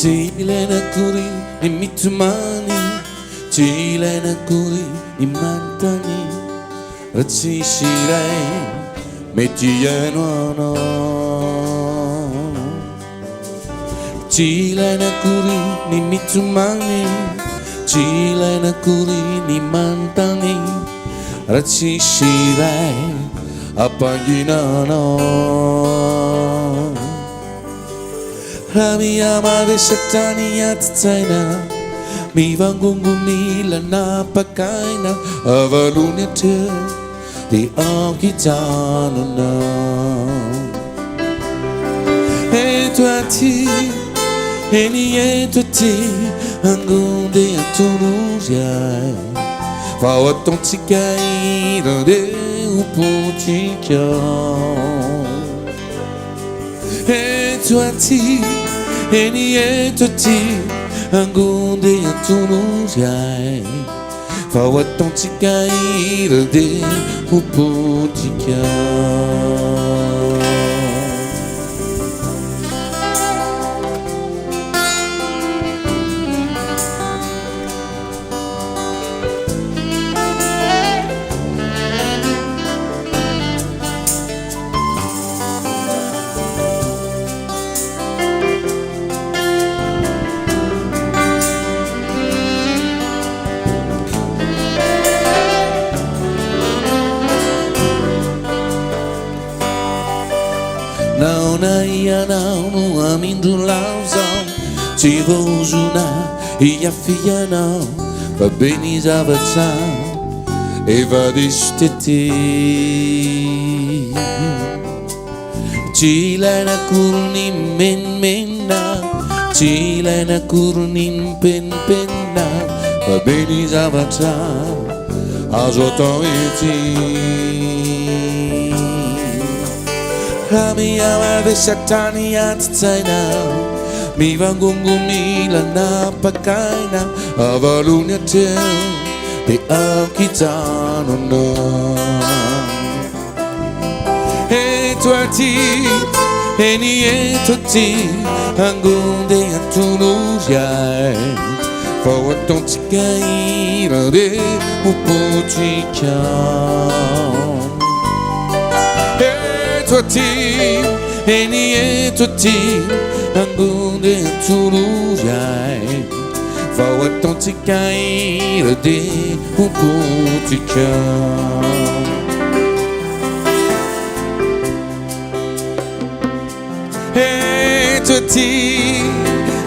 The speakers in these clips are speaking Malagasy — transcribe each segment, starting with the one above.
Chilena kuri ni mitumani, Chilena kuri ni mantani, Ratsishirai metiano no. Chilena kuri ni mitumani, Chilena kuri ni mantani, Ratsishirai apanginano. Rami amade satani atzaina, mi vangunguni la napakaina, avalunia te di agitano na. E toi ti, e niente ti, angunde antunusiai, fa autenticai de uputica. E toi ti, e niente ti, angunde antunusiai, fa autenticai de uputica. Não naia não no amindo lauzão, te vou jurar e a filha não, va benizava tão, e va distete. Chilena kurnin men menna, Chilena kurnin pen penna, va benizava tão, azoto eti. Rami amade satani atzaina, mi vangunguni la napakaina, avalunia te de akitano no. E toi ti, e niente ti, angunde antunusiai, fa autenticai de uputica. Toi ti, e niente ti, angunde antunusiai, fa autenticai de uputica. E toi ti,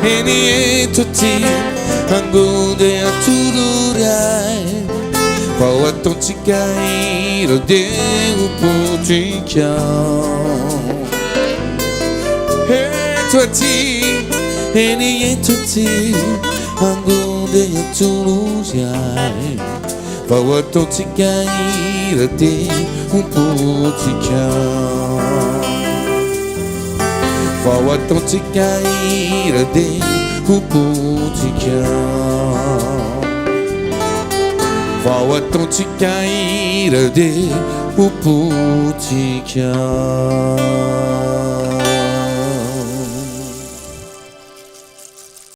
e niente ti, angunde antunusiai, fa autenticai de uputica. E toi ti, e niente ti, angunde antunusiai, fa autenticai de uputica. Fa autenticai de uputica. Fa autenticai de uputica.